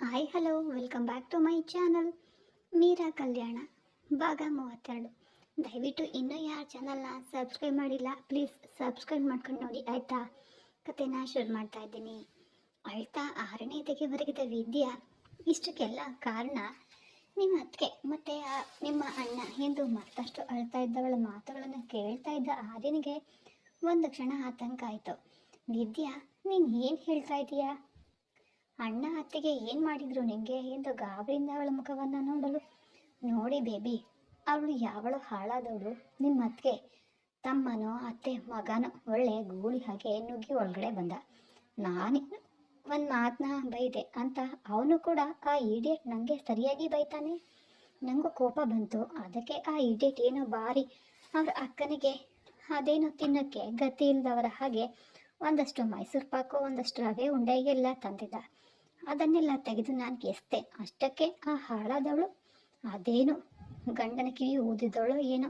Hi hello welcome back to my channel Meera Kalyana ಭಾಗ 32. ದಯವಿಟ್ಟು ಇನ್ನೂ ಯಾರು ಚಾನಲ್ನ ಸಬ್ಸ್ಕ್ರೈಬ್ ಮಾಡಿಲ್ಲ ಪ್ಲೀಸ್ ಸಬ್ಸ್ಕ್ರೈಬ್ ಮಾಡ್ಕೊಂಡು ನೋಡಿ ಆಯಿತಾ. ಕತೆನ ಶುರು ಮಾಡ್ತಾ ಇದ್ದೀನಿ. ಅಳ್ತಾ 6ನೇ ತೆಗೆವರೆಗಿದ ವಿದ್ಯಾ ಇಷ್ಟಕ್ಕೆಲ್ಲ ಕಾರಣ ನಿಮ್ಮ ಅತ್ತಿಗೆ ಮತ್ತು ನಿಮ್ಮ ಅಣ್ಣ ಎಂದು ಮತ್ತಷ್ಟು ಅಳ್ತಾ ಇದ್ದವಳ ಮಾತುಗಳನ್ನು ಕೇಳ್ತಾ ಇದ್ದ ಆರ್ಯನಿಗೆ ಒಂದು ಕ್ಷಣ ಆತಂಕ ಆಯಿತು. ವಿದ್ಯಾ, ನೀನು ಏನು ಹೇಳ್ತಾ ಇದೀಯಾ? ಅಣ್ಣ ಅತ್ತೆಗೆ ಏನು ಮಾಡಿದ್ರು ನಿಂಗೆ ಎಂದು ಗಾಬರಿಯಿಂದ ಅವಳ ಮುಖವನ್ನು ನೋಡಲು ನೋಡಿ ಬೇಬಿ, ಅವಳು ಯಾವಳು ಹಾಳಾದವಳು? ನಿಮ್ಮ ಅತ್ತಿಗೆ ತಮ್ಮನೋ ಅತ್ತೆ ಮಗನೋ ಒಳ್ಳೆ ಗೂಳಿ ಹಾಗೆ ನುಗ್ಗಿ ಒಳಗಡೆ ಬಂದ. ನಾನು ಒಂದು ಮಾತನ್ನ ಬೈದೆ ಅಂತ ಅವನು ಕೂಡ ಆ ಇಡಿಯಟ್ ನನಗೆ ಸರಿಯಾಗಿ ಬೈತಾನೆ. ನನಗೂ ಕೋಪ ಬಂತು. ಅದಕ್ಕೆ ಆ ಇಡಿಯಟ್ ಏನೋ ಬಾರಿ ಅವ್ರ ಅಕ್ಕನಿಗೆ ಅದೇನೋ ತಿನ್ನೋಕ್ಕೆ ಗತಿ ಇಲ್ಲದವರ ಹಾಗೆ ಒಂದಷ್ಟು ಮೈಸೂರು ಪಾಕು ಒಂದಷ್ಟು ರವೆ ಉಂಡೆ ಎಲ್ಲ ತಂದಿದ್ದ. ಅದನ್ನೆಲ್ಲ ತೆಗೆದು ನಾನು ಎಸ್ತೆ. ಅಷ್ಟಕ್ಕೆ ಆ ಹಾಳಾದವಳು ಅದೇನು ಗಂಡನ ಕಿವಿ ಊದಿದವಳು ಏನೋ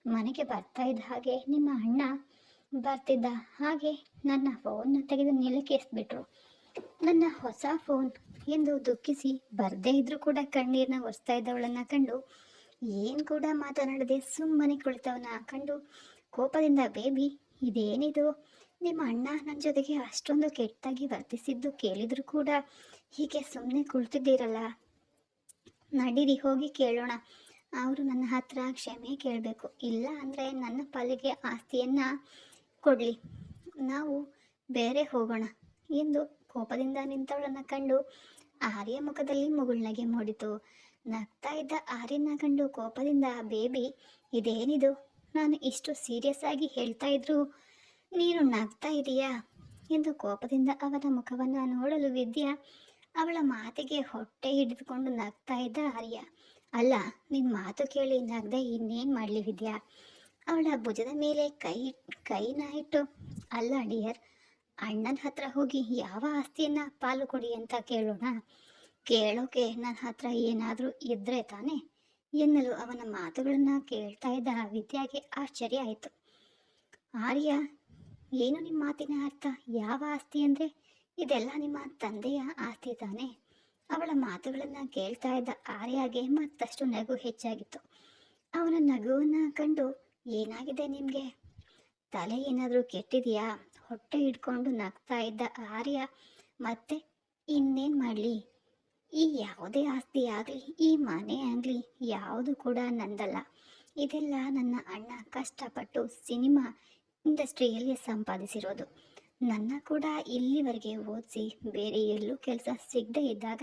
ಮನೆಗೆ ಬರ್ತಾ ಇದ್ದ ಹಾಗೆ ನಿಮ್ಮ ಅಣ್ಣ ಬರ್ತಿದ್ದ ಹಾಗೆ ನನ್ನ ಫೋನ್ನ ತೆಗೆದು ನೆಲಕ್ಕೆ ಎಸ್ಬಿಟ್ರು. ನನ್ನ ಹೊಸ ಫೋನ್ ಎಂದು ದುಃಖಿಸಿ ಬರದೇ ಇದ್ರೂ ಕೂಡ ಕಣ್ಣೀರನ್ನ ಒರೆಸ್ತಾ ಇದ್ದವಳನ್ನ ಕಂಡು ಏನು ಕೂಡ ಮಾತನಾಡದೆ ಸುಮ್ಮನೆ ಕುಳಿತವನ್ನ ಕಂಡು ಕೋಪದಿಂದ ಬೇಬಿ, ಇದೇನಿದು? ನಿಮ್ಮ ಅಣ್ಣ ನನ್ನ ಜೊತೆಗೆ ಅಷ್ಟೊಂದು ಕೆಟ್ಟಾಗಿ ವರ್ತಿಸಿದ್ದು ಕೇಳಿದ್ರು ಕೂಡ ಹೀಗೆ ಸುಮ್ಮನೆ ಕುಳಿತಿದ್ದೀರಲ್ಲ, ನಡೀರಿ ಹೋಗಿ ಕೇಳೋಣ. ಅವರು ನನ್ನ ಹತ್ರ ಕ್ಷಮೆ ಕೇಳಬೇಕು, ಇಲ್ಲ ಅಂದರೆ ನನ್ನ ಪಾಲಿಗೆ ಆಸ್ತಿಯನ್ನು ಕೊಡಲಿ, ನಾವು ಬೇರೆ ಹೋಗೋಣ ಎಂದು ಕೋಪದಿಂದ ನಿಂತವಳನ್ನು ಕಂಡು ಆರ್ಯ ಮುಖದಲ್ಲಿ ಮುಗುಳ್ನಗೆ ಮೂಡಿತು. ನಗ್ತಾ ಇದ್ದ ಆರ್ಯನ ಕಂಡು ಕೋಪದಿಂದ ಬೇಬಿ, ಇದೇನಿದು? ನಾನು ಇಷ್ಟು ಸೀರಿಯಸ್ ಆಗಿ ಹೇಳ್ತಾ ಇದ್ರು ನೀನು ನಗ್ತಾ ಇದೀಯಾ ಎಂದು ಕೋಪದಿಂದ ಅವನ ಮುಖವನ್ನು ನೋಡಲು ವಿದ್ಯಾ ಅವಳ ಮಾತಿಗೆ ಹೊಟ್ಟೆ ಹಿಡಿದುಕೊಂಡು ನಗ್ತಾ ಇದ್ದ ಆರ್ಯ, ಅಲ್ಲ ನಿನ್ನ ಮಾತು ಕೇಳಿ ನಗ್ದೆ ಇನ್ನೇನು ಮಾಡಲಿ ವಿದ್ಯಾ? ಅವಳ ಭುಜದ ಮೇಲೆ ಕೈನ ಇಟ್ಟು, ಅಲ್ಲ ಡಿಯರ್, ಅಣ್ಣನ ಹತ್ರ ಹೋಗಿ ಯಾವ ಆಸ್ತಿಯನ್ನು ಪಾಲು ಕೊಡಿ ಅಂತ ಕೇಳೋಣ. ಕೇಳೋಕೆ ನನ್ನ ಹತ್ರ ಏನಾದರೂ ಇದ್ರೆ ತಾನೆ ಎನ್ನಲು ಅವನ ಮಾತುಗಳನ್ನು ಕೇಳ್ತಾ ಇದ್ದ ವಿದ್ಯಾಗೆ ಆಶ್ಚರ್ಯ ಆಯಿತು. ಆರ್ಯ, ಏನು ನಿಮ್ಮ ಮಾತಿನ ಅರ್ಥ? ಯಾವ ಆಸ್ತಿ ಅಂದರೆ ಇದೆಲ್ಲ ನಿಮ್ಮ ತಂದೆಯ ಆಸ್ತಿ ತಾನೆ? ಅವಳ ಮಾತುಗಳನ್ನು ಕೇಳ್ತಾ ಇದ್ದ ಆರ್ಯಗೆ ಮತ್ತಷ್ಟು ನಗು ಹೆಚ್ಚಾಗಿತ್ತು. ಅವನ ನಗುವನ್ನು ಕಂಡು ಏನಾಗಿದೆ ನಿಮಗೆ? ತಲೆ ಏನಾದರೂ ಕೆಟ್ಟಿದೆಯಾ? ಹೊಟ್ಟೆ ಹಿಡ್ಕೊಂಡು ನಗ್ತಾ ಇದ್ದ ಆರ್ಯ ಮತ್ತೆ ಇನ್ನೇನು ಮಾಡಲಿ, ಈ ಯಾವುದೇ ಆಸ್ತಿ ಆಗಲಿ ಈ ಮನೆ ಆಗಲಿ ಯಾವುದು ಕೂಡ ನಂದಲ್ಲ. ಇದೆಲ್ಲ ನನ್ನ ಅಣ್ಣ ಕಷ್ಟಪಟ್ಟು ಸಿನಿಮಾ ಇಂಡಸ್ಟ್ರಿಯಲ್ಲಿ ಸಂಪಾದಿಸಿರೋದು. ನನ್ನ ಕೂಡ ಇಲ್ಲಿವರೆಗೆ ಓದಿಸಿ ಬೇರೆ ಎಲ್ಲೂ ಕೆಲಸ ಸಿಗದೇ ಇದ್ದಾಗ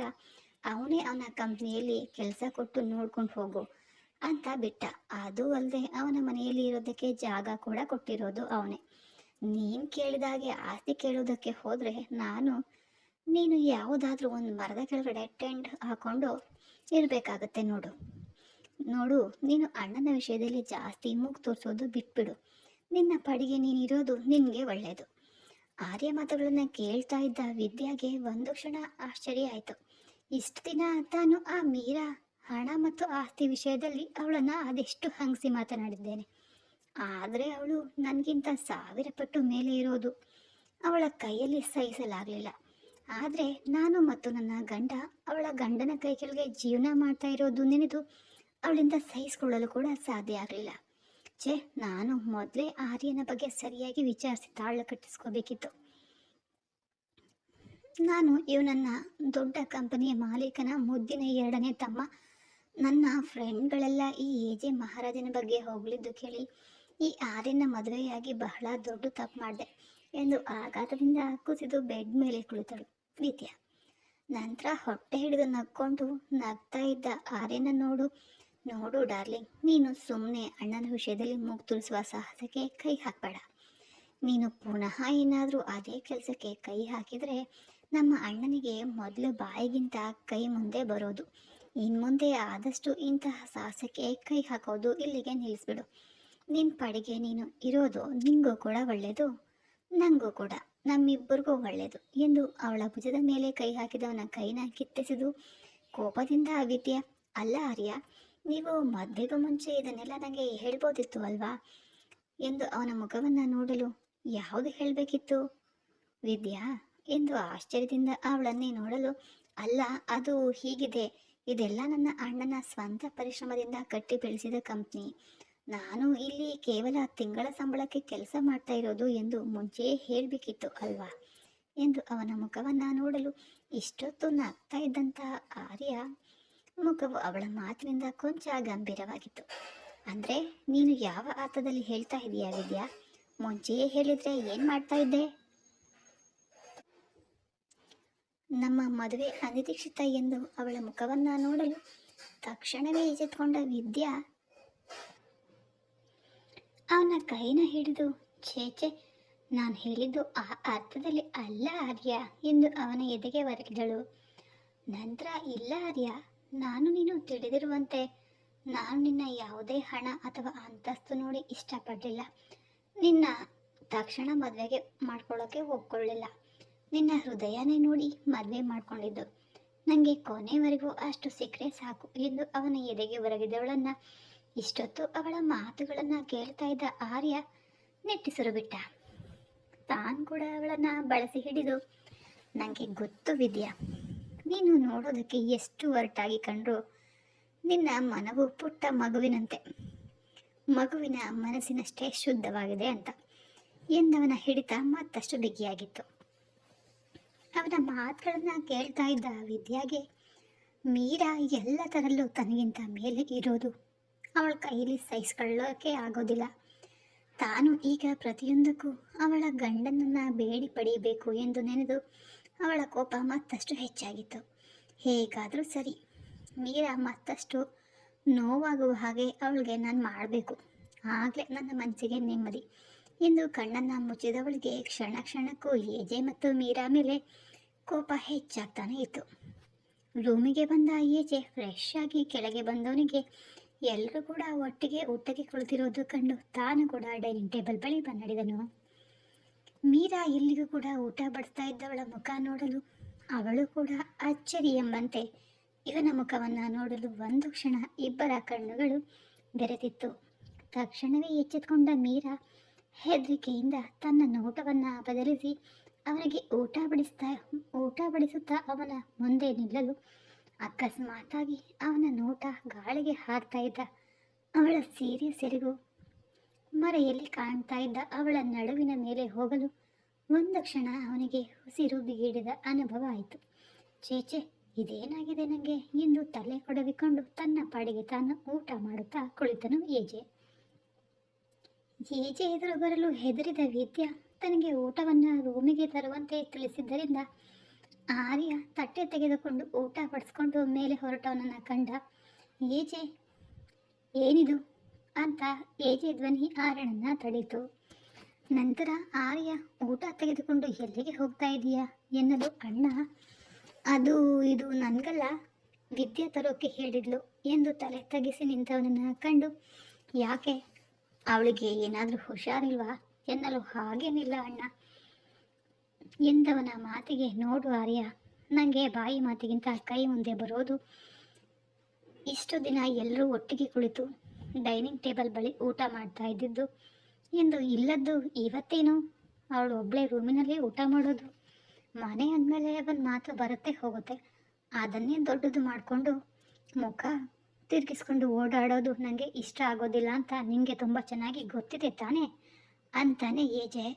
ಅವನೇ ಅವನ ಕಂಪ್ನಿಯಲ್ಲಿ ಕೆಲಸ ಕೊಟ್ಟು ನೋಡ್ಕೊಂಡು ಹೋಗು ಅಂತ ಬಿಟ್ಟ. ಅದು ಅಲ್ಲದೆ ಅವನ ಮನೆಯಲ್ಲಿ ಇರೋದಕ್ಕೆ ಜಾಗ ಕೂಡ ಕೊಟ್ಟಿರೋದು ಅವನೇ. ನೀನು ಕೇಳಿದಾಗೆ ಆಸ್ತಿ ಕೇಳೋದಕ್ಕೆ ಹೋದರೆ ನೀನು ಯಾವುದಾದ್ರೂ ಒಂದು ಮರದ ಕೆಳಗಡೆ ಟೆಂಟ್ ಹಾಕೊಂಡು ಇರಬೇಕಾಗತ್ತೆ. ನೋಡು, ನೀನು ಅಣ್ಣನ ವಿಷಯದಲ್ಲಿ ಜಾಸ್ತಿ ಮೂಗು ತೋರಿಸೋದು ಬಿಟ್ಬಿಡು. ನಿನ್ನ ಪಾಡಿಗೆ ನೀನಿರೋದು ನಿನಗೆ ಒಳ್ಳೆಯದು. ಆರ್ಯ ಮಾತುಗಳನ್ನು ಕೇಳ್ತಾ ಇದ್ದ ವಿದ್ಯಾಗೆ ಒಂದು ಕ್ಷಣ ಆಶ್ಚರ್ಯ ಆಯಿತು. ಇಷ್ಟು ದಿನ ತಾನು ಆ ಮೀರಾ ಹಣ ಮತ್ತು ಆಸ್ತಿ ವಿಷಯದಲ್ಲಿ ಅವಳನ್ನು ಅದೆಷ್ಟು ಹಂಗಿಸಿ ಮಾತನಾಡಿದ್ದೇನೆ. ಆದರೆ ಅವಳು ನನಗಿಂತ 1000 ಪಟ್ಟು ಮೇಲೆ ಇರೋದು ಅವಳ ಕೈಯಲ್ಲಿ ಸಹಿಸಲಾಗಲಿಲ್ಲ. ಆದರೆ ನಾನು ಮತ್ತು ನನ್ನ ಗಂಡ ಅವಳ ಗಂಡನ ಕೈ ಕೆಳಗೆ ಜೀವನ ಮಾಡ್ತಾ ಇರೋದು ನೆನೆದು ಅವಳಿಂದ ಸಹಿಸಿಕೊಳ್ಳಲು ಕೂಡ ಸಾಧ್ಯ ಆಗಲಿಲ್ಲ. ನಾನು ಮೊದಲೇ ಆರ್ಯನ ಬಗ್ಗೆ ಸರಿಯಾಗಿ ವಿಚಾರಿಸಿ ತಾಳ ಕಟ್ಟಿಸ್ಕೋಬೇಕಿತ್ತು. ನಾನು ಇವನನ್ನ ದೊಡ್ಡ ಕಂಪನಿಯ ಮಾಲೀಕನ ಮುದ್ದಿನ 2ನೇ ತಮ್ಮ. ನನ್ನ ಫ್ರೆಂಡ್ಗಳೆಲ್ಲ ಈ ಎಜೆ ಮಹಾರಾಜನ ಬಗ್ಗೆ ಹೋಗಲಿದ್ದು ಕೇಳಿ ಈ ಆರ್ಯನ ಮದುವೆಯಾಗಿ ಬಹಳ ದೊಡ್ಡ ತಪ್ಪು ಮಾಡಿದೆ ಎಂದು ಆಘಾತದಿಂದ ಕುಸಿದು ಬೆಡ್ ಮೇಲೆ ಕುಳಿತಳು ವಿದ್ಯಾ. ನಂತರ ಹೊಟ್ಟೆ ಹಿಡಿದು ನಕ್ಕೊಂಡು ನಗ್ತಾ ಇದ್ದ ಆರ್ಯನ ನೋಡು ಡಾರ್ಲಿಂಗ್, ನೀನು ಸುಮ್ಮನೆ ಅಣ್ಣನ ವಿಷಯದಲ್ಲಿ ಮೂಗು ತುಳಿಸುವ ಸಾಹಸಕ್ಕೆ ಕೈ ಹಾಕಬೇಡ. ನೀನು ಪುನಃ ಏನಾದರೂ ಅದೇ ಕೆಲಸಕ್ಕೆ ಕೈ ಹಾಕಿದರೆ ನಮ್ಮ ಅಣ್ಣನಿಗೆ ಮೊದಲು ಬಾಯಿಗಿಂತ ಕೈ ಮುಂದೆ ಬರೋದು. ಇನ್ನು ಮುಂದೆ ಆದಷ್ಟು ಇಂತಹ ಸಾಹಸಕ್ಕೆ ಕೈ ಹಾಕೋದು ಇಲ್ಲಿಗೆ ನಿಲ್ಲಿಸ್ಬಿಡು. ನಿನ್ನ ಪಡಿಗೆ ನೀನು ಇರೋದು ನಿಂಗೂ ಕೂಡ ಒಳ್ಳೆಯದು, ನನಗೂ ಕೂಡ, ನಮ್ಮಿಬ್ಬರಿಗೂ ಒಳ್ಳೆಯದು ಎಂದು ಅವಳ ಭುಜದ ಮೇಲೆ ಕೈ ಹಾಕಿದವನ ಕೈನ ಕಿತ್ತೆಸೆದು ಕೋಪದಿಂದ ವಿದ್ಯಾ, ಅಲ್ಲ ಆರ್ಯ, ನೀವು ಮದುವೆಗೂ ಮುಂಚೆ ಇದನ್ನೆಲ್ಲ ನನಗೆ ಹೇಳ್ಬೋದಿತ್ತು ಅಲ್ವಾ ಎಂದು ಅವನ ಮುಖವನ್ನು ನೋಡಲು ಯಾವುದು ಹೇಳಬೇಕಿತ್ತು ವಿದ್ಯಾ ಎಂದು ಆಶ್ಚರ್ಯದಿಂದ ಅವಳನ್ನೇ ನೋಡಲು, ಅಲ್ಲ, ಅದು ಹೀಗಿದೆ. ಇದೆಲ್ಲ ನನ್ನ ಅಣ್ಣನ ಸ್ವಂತ ಪರಿಶ್ರಮದಿಂದ ಕಟ್ಟಿ ಬೆಳೆಸಿದ ಕಂಪ್ನಿ. ನಾನು ಇಲ್ಲಿ ಕೇವಲ ತಿಂಗಳ ಸಂಬಳಕ್ಕೆ ಕೆಲಸ ಮಾಡ್ತಾ ಇರೋದು ಎಂದು ಮುಂಚೆಯೇ ಹೇಳಬೇಕಿತ್ತು ಅಲ್ವಾ ಎಂದು ಅವನ ಮುಖವನ್ನ ನೋಡಲು ಇಷ್ಟೊತ್ತು ನಗ್ತಾ ಇದ್ದಂಥ ಆರ್ಯ ಮುಖವು ಅವಳ ಮಾತಿನಿಂದ ಕೊಂಚ ಗಂಭೀರವಾಗಿತ್ತು. ಅಂದ್ರೆ ನೀನು ಯಾವ ಅರ್ಥದಲ್ಲಿ ಹೇಳ್ತಾ ಇದೀಯಾ ವಿದ್ಯಾ? ಮುಂಚೆಯೇ ಹೇಳಿದ್ರೆ ಏನ್ ಮಾಡ್ತಾ ಇದ್ದೆ? ನಮ್ಮ ಮದುವೆ ಅನಿರೀಕ್ಷಿತ ಎಂದು ಅವಳ ಮುಖವನ್ನ ನೋಡಲು ತಕ್ಷಣವೇ ಎಚ್ಚೆತ್ಕೊಂಡ ವಿದ್ಯಾ ಅವನ ಕೈನ ಹಿಡಿದು, ಛೇಚೆ, ನಾನು ಹೇಳಿದ್ದು ಆ ಅರ್ಥದಲ್ಲಿ ಅಲ್ಲ ಆರ್ಯ ಎಂದು ಅವನ ಎದೆಗೆ ಒರಗಿದಳು. ನಂತರ, ಇಲ್ಲ ಆರ್ಯ, ನೀನು ತಿಳಿದಿರುವಂತೆ ನಾನು ನಿನ್ನ ಯಾವುದೇ ಹಣ ಅಥವಾ ಅಂತಸ್ತು ನೋಡಿ ಇಷ್ಟಪಡಲಿಲ್ಲ. ನಿನ್ನ ತಕ್ಷಣ ಮದುವೆಗೆ ಮಾಡ್ಕೊಳ್ಳೋಕೆ ಒಪ್ಕೊಳ್ಳಿಲ್ಲ. ನಿನ್ನ ಹೃದಯನೇ ನೋಡಿ ಮದುವೆ ಮಾಡ್ಕೊಂಡಿದ್ದು. ನನಗೆ ಕೊನೆವರೆಗೂ ಅಷ್ಟು ಸಿಕ್ಕರೆ ಸಾಕು ಎಂದು ಅವನ ಎದೆಗೆ ಒರಗಿದವಳನ್ನ ಇಷ್ಟೊತ್ತು ಅವಳ ಮಾತುಗಳನ್ನ ಕೇಳ್ತಾ ಇದ್ದ ಆರ್ಯ ನೆಟ್ಟಿಸರು ಬಿಟ್ಟ. ತಾನು ಕೂಡ ಅವಳನ್ನ ಬಳಸಿ ಹಿಡಿದು, ನನಗೆ ಗೊತ್ತು ವಿದ್ಯಾ, ನೀನು ನೋಡೋದಕ್ಕೆ ಎಷ್ಟು ಒರಟಾಗಿ ಕಂಡ್ರು ನಿನ್ನ ಮನವು ಪುಟ್ಟ ಮಗುವಿನಂತೆ, ಮಗುವಿನ ಮನಸ್ಸಿನಷ್ಟೇ ಶುದ್ಧವಾಗಿದೆ ಅಂತ ಎಂದವನ ಹಿಡಿತ ಮತ್ತಷ್ಟು ಬಿಗಿಯಾಗಿತ್ತು. ಅವನ ಮಾತುಗಳನ್ನ ಕೇಳ್ತಾ ಇದ್ದ ವಿದ್ಯಾಗೆ ಮೀರಾ ಎಲ್ಲ ಥರಲ್ಲೂ ತನಗಿಂತ ಮೇಲೆ ಇರೋದು ಅವಳ ಕೈಯಲ್ಲಿ ಸಹಿಸ್ಕೊಳ್ಳೋಕೆ ಆಗೋದಿಲ್ಲ. ತಾನು ಈಗ ಪ್ರತಿಯೊಂದಕ್ಕೂ ಅವಳ ಗಂಡನನ್ನು ಬೇಡಿ ಪಡೆಯಬೇಕು ಎಂದು ನೆನೆದು ಅವಳ ಕೋಪ ಮತ್ತಷ್ಟು ಹೆಚ್ಚಾಗಿತ್ತು. ಹೇಗಾದರೂ ಸರಿ, ಮೀರಾ ಮತ್ತಷ್ಟು ನೋವಾಗುವ ಹಾಗೆ ಅವಳಿಗೆ ನಾನು ಮಾಡಬೇಕು, ಆಗಲೇ ನನ್ನ ಮನಸ್ಸಿಗೆ ನೆಮ್ಮದಿ ಎಂದು ಕಣ್ಣನ್ನು ಮುಚ್ಚಿದವಳಿಗೆ ಕ್ಷಣ ಕ್ಷಣಕ್ಕೂ ಏಜೆ ಮತ್ತು ಮೀರಾ ಮೇಲೆ ಕೋಪ ಹೆಚ್ಚಾಗ್ತಾನೆ ಇತ್ತು. ರೂಮಿಗೆ ಬಂದ ಏಜೆ ಫ್ರೆಶ್ ಆಗಿ ಕೆಳಗೆ ಬಂದವನಿಗೆ ಎಲ್ಲರೂ ಕೂಡ ಒಟ್ಟಿಗೆ ಊಟಕ್ಕೆ ಕುಳಿತಿರೋದು ಕಂಡು ತಾನು ಕೂಡ ಡೈನಿಂಗ್ ಟೇಬಲ್ ಬಳಿ ಬಂದಿಳಿದನು. ಮೀರಾ ಇಲ್ಲಿಗೂ ಕೂಡ ಊಟ ಬಡಿಸ್ತಾ ಇದ್ದವಳ ಮುಖ ನೋಡಲು ಅವಳು ಕೂಡ ಅಚ್ಚರಿ ಎಂಬಂತೆ ಇವನ ಮುಖವನ್ನು ನೋಡಲು ಒಂದು ಕ್ಷಣ ಇಬ್ಬರ ಕಣ್ಣುಗಳು ಬೆರೆತಿತ್ತು. ತಕ್ಷಣವೇ ಎಚ್ಚೆತ್ಕೊಂಡ ಮೀರಾ ಹೆದರಿಕೆಯಿಂದ ತನ್ನ ನೋಟವನ್ನು ಬದಲಿಸಿ ಅವನಿಗೆ ಊಟ ಬಡಿಸುತ್ತಾ ಅವನ ಮುಂದೆ ನಿಲ್ಲಲು ಅಕಸ್ಮಾತಾಗಿ ಅವನ ನೋಟ ಗಾಳಿಗೆ ಹಾಕ್ತಾ ಇದ್ದ ಅವಳ ಸೀರೆ ಸೆರಗು ಮರೆಯಲ್ಲಿ ಕಾಣ್ತಾ ಇದ್ದ ಅವಳ ನಡುವಿನ ಮೇಲೆ ಹೋಗಲು ಒಂದು ಕ್ಷಣ ಅವನಿಗೆ ಉಸಿರು ಬಿಗಿಡಿದ ಅನುಭವ ಆಯಿತು. ಚೇಚೆ, ಇದೇನಾಗಿದೆ ನನಗೆ ಎಂದು ತಲೆ ಕೊಡವಿಕೊಂಡು ತನ್ನ ಪಾಡಿಗೆ ತಾನು ಊಟ ಮಾಡುತ್ತಾ ಕುಳಿತನು ಏಜೆ. ಎದುರು ಬರಲು ಹೆದರಿದ ವಿದ್ಯಾ ತನಗೆ ಊಟವನ್ನು ರೂಮಿಗೆ ತರುವಂತೆ ತಿಳಿಸಿದ್ದರಿಂದ ಆರ್ಯ ತಟ್ಟೆ ತೆಗೆದುಕೊಂಡು ಊಟ ಬಡಿಸ್ಕೊಂಡು ಮೇಲೆ ಹೊರಟವನನ್ನು ಕಂಡ. ಏಜೆ, ಏನಿದು ಅಂತ ಏಜೆ ಧ್ವನಿ ಆರ್ಯನನ್ನ ತಡೀತು. ನಂತರ ಆರ್ಯ ಊಟ ತೆಗೆದುಕೊಂಡು ಎಲ್ಲಿಗೆ ಹೋಗ್ತಾ ಇದೀಯಾ ಎನ್ನಲು, ಅಣ್ಣ, ಇದು ನನಗಲ್ಲ, ವಿದ್ಯೆ ತರೋಕೆ ಹೇಳಿದ್ಲು ಎಂದು ತಲೆ ತಗ್ಗಿಸಿ ನಿಂತವನನ್ನು ಕಂಡು, ಯಾಕೆ, ಅವಳಿಗೆ ಏನಾದರೂ ಹುಷಾರಿಲ್ವಾ ಎನ್ನಲು, ಹಾಗೇನಿಲ್ಲ ಅಣ್ಣ ಎಂದವನ ಮಾತಿಗೆ, ನೋಡು ಆರ್ಯ, ನನಗೆ ಬಾಯಿ ಮಾತಿಗಿಂತ ಕೈ ಮುಂದೆ ಬರೋದು. ಇಷ್ಟು ದಿನ ಎಲ್ಲರೂ ಒಟ್ಟಿಗೆ ಕುಳಿತು ಡೈನಿಂಗ್ ಟೇಬಲ್ ಬಳಿ ಊಟ ಮಾಡ್ತಾ ಇದ್ದಿದ್ದು ಎಂದು ಇಲ್ಲದ್ದು ಇವತ್ತೇನು ಅವಳು ಒಬ್ಬಳೇ ರೂಮಿನಲ್ಲಿ ಊಟ ಮಾಡೋದು. ಮನೆ ಅಂದಮೇಲೆ ಒಂದು ಮಾತು ಬರುತ್ತೆ ಹೋಗುತ್ತೆ, ಅದನ್ನೇ ದೊಡ್ಡದು ಮಾಡಿಕೊಂಡು ಮುಖ ತಿರುಗಿಸ್ಕೊಂಡು ಓಡಾಡೋದು ನನಗೆ ಇಷ್ಟ ಆಗೋದಿಲ್ಲ ಅಂತ ನಿಮಗೆ ತುಂಬ ಚೆನ್ನಾಗಿ ಗೊತ್ತಿದೆ ತಾನೇ ಅಂತಾನೆ ಏಜೆ.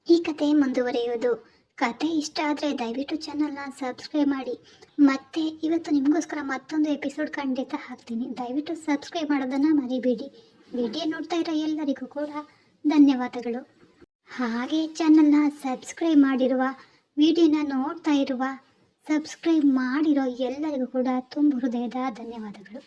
ಈ ಕತೆ ಮುಂದುವರಿಯುವುದು. ಕತೆ ಇಷ್ಟ ಆದರೆ ದಯವಿಟ್ಟು ಚಾನಲ್ನ ಸಬ್ಸ್ಕ್ರೈಬ್ ಮಾಡಿ. ಮತ್ತೆ ಇವತ್ತು ನಿಮಗೋಸ್ಕರ ಮತ್ತೊಂದು ಎಪಿಸೋಡ್ ಖಂಡಿತ ಹಾಕ್ತೀನಿ. ದಯವಿಟ್ಟು ಸಬ್ಸ್ಕ್ರೈಬ್ ಮಾಡೋದನ್ನು ಮರಿಬೇಡಿ. ವಿಡಿಯೋ ನೋಡ್ತಾ ಇರೋ ಎಲ್ಲರಿಗೂ ಕೂಡ ಧನ್ಯವಾದಗಳು. ಹಾಗೆ ಚಾನಲ್ನ ಸಬ್ಸ್ಕ್ರೈಬ್ ಮಾಡಿರುವ, ವಿಡಿಯೋನ ನೋಡ್ತಾ ಇರುವ, ಸಬ್ಸ್ಕ್ರೈಬ್ ಮಾಡಿರೋ ಎಲ್ಲರಿಗೂ ಕೂಡ ತುಂಬ ಹೃದಯದ ಧನ್ಯವಾದಗಳು.